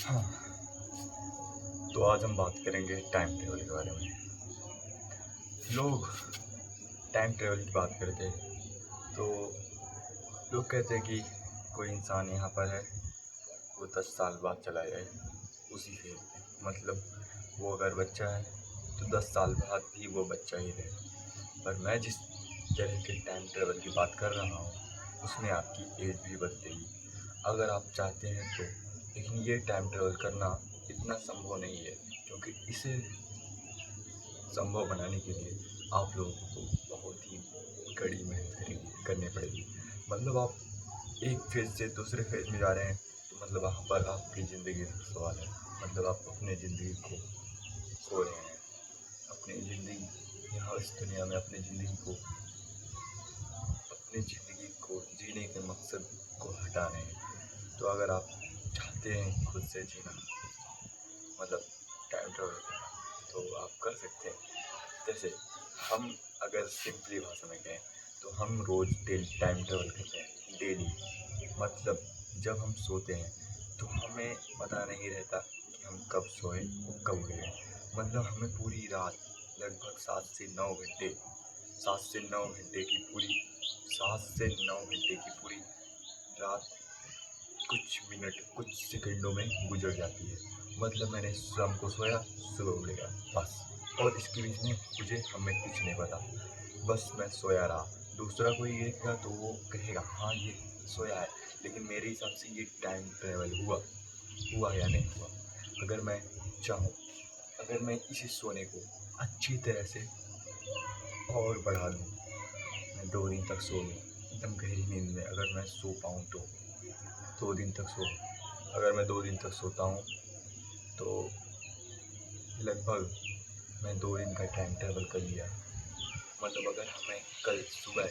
हाँ, तो आज हम बात करेंगे टाइम ट्रेवल के बारे में। लोग टाइम ट्रेवल की बात करते हैं तो लोग कहते हैं कि कोई इंसान यहाँ पर है, वो 10 साल बाद चला जाए उसी फेज में। मतलब वो अगर बच्चा है तो 10 साल बाद भी वो बच्चा ही रहे। पर मैं जिस तरह के टाइम ट्रेवल की बात कर रहा हूँ उसमें आपकी एज भी बदलेगी अगर आप चाहते हैं तो। लेकिन ये टाइम ट्रेवल करना इतना संभव नहीं है, क्योंकि इसे संभव बनाने के लिए आप लोगों को बहुत ही कड़ी मेहनत करनी पड़ेगी। मतलब आप एक फेज़ से दूसरे फेज़ में जा रहे हैं तो मतलब वहाँ पर आपकी ज़िंदगी का सवाल है। मतलब आप अपने ज़िंदगी को खो रहे हैं, अपनी ज़िंदगी यहाँ इस दुनिया में अपनी ज़िंदगी को जीने के मकसद को हटा रहे हैं। तो अगर आप चाहते हैं खुद से जीना, मतलब टाइम ट्रेवल करना, तो आप कर सकते हैं। जैसे हम अगर सिंपली भाषा में कहें तो हम रोज़ डेली टाइम ट्रेवल करते हैं डेली। मतलब जब हम सोते हैं तो हमें पता नहीं रहता कि हम कब सोए और कब उठे। मतलब हमें पूरी रात लगभग 7 से 9 घंटे की पूरी रात कुछ मिनट कुछ सेकंडों में गुजर जाती है। मतलब मैंने शाम को सोया, सुबह उठ गया, बस। और इसके बीच में हमें कुछ नहीं पता, बस मैं सोया रहा। दूसरा कोई देखेगा तो वो कहेगा हाँ ये सोया है, लेकिन मेरे हिसाब से ये टाइम ट्रेवल हुआ या नहीं हुआ। अगर मैं चाहूँ, अगर मैं इसी सोने को अच्छी तरह से और बढ़ा दूँ, मैं 2 दिन तक सो लूँ एकदम गहरी नींद में, अगर मैं सो पाऊँ तो 2 दिन तक सो। अगर मैं 2 दिन तक सोता हूँ तो लगभग मैं 2 दिन का टाइम ट्रेवल कर लिया। मतलब अगर हमें कल सुबह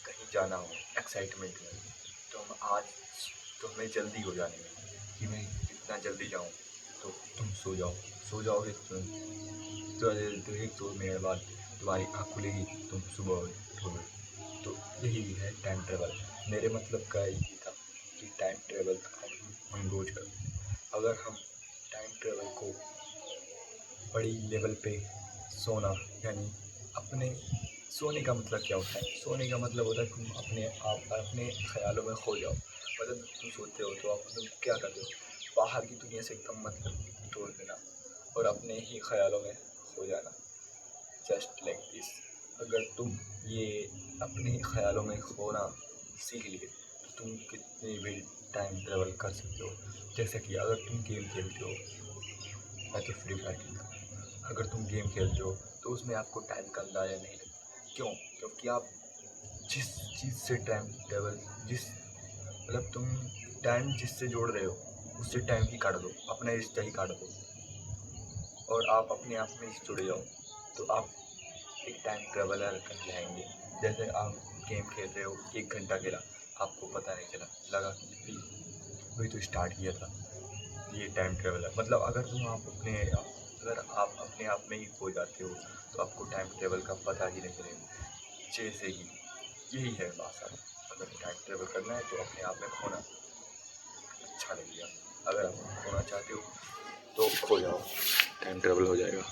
कहीं जाना हो एक्साइटमेंट में, तो हमें जल्दी हो जाने में कि मैं इतना जल्दी जाऊँ, तो तुम सो जाओगे तो 1-2 मिनट बाद तुम्हारी आँख खुलेगी, तुम सुबह उठोगे। तो यही है टाइम ट्रेवल। मेरे मतलब का यही था कि टाइम ट्रेवल हम रोज करें। अगर हम टाइम ट्रेवल को बड़ी लेवल पे सोना, यानी अपने सोने का मतलब क्या होता है? सोने का मतलब होता है तुम अपने ख्यालों में खो जाओ। मतलब तुम सोते हो तो आप मतलब क्या करते हो? बाहर की दुनिया से एकदम मतलब तोड़ देना और अपने ही ख्यालों में खो जाना। Just like this. अगर तुम ये अपने ख्यालों में खोना सीख लिए तो तुम कितने भी टाइम ट्रेवल कर सकते हो। जैसे कि अगर तुम गेम खेलते हो, मैं तो फ्री फायर खेलता हूँ। अगर तुम गेम खेलते हो तो उसमें आपको टाइम का अंदाज़ा नहीं लगता। क्यों? क्योंकि आप जिस चीज़ से टाइम ट्रेवल जिस मतलब तुम टाइम जिससे जोड़ रहे हो उससे टाइम ही काट दो, अपना रिश्ता ही काट दो और आप अपने आप में ही जुड़ जाओ, तो आप एक टाइम ट्रेवलर कहलाएंगे। जैसे आप गेम खेल रहे हो, 1 घंटा खेला, आपको पता नहीं चला, लगा कि वही तो स्टार्ट किया था। ये टाइम ट्रेवलर मतलब अगर आप अपने आप में ही खो जाते हो तो आपको टाइम ट्रेवल का पता ही नहीं चलेगा। जैसे ही यही है भाषा। अगर टाइम ट्रेवल करना है तो अपने आप में खोना अच्छा लगेगा। अगर आप खोना चाहते हो तो खो जाओ, टाइम ट्रेवल हो जाएगा।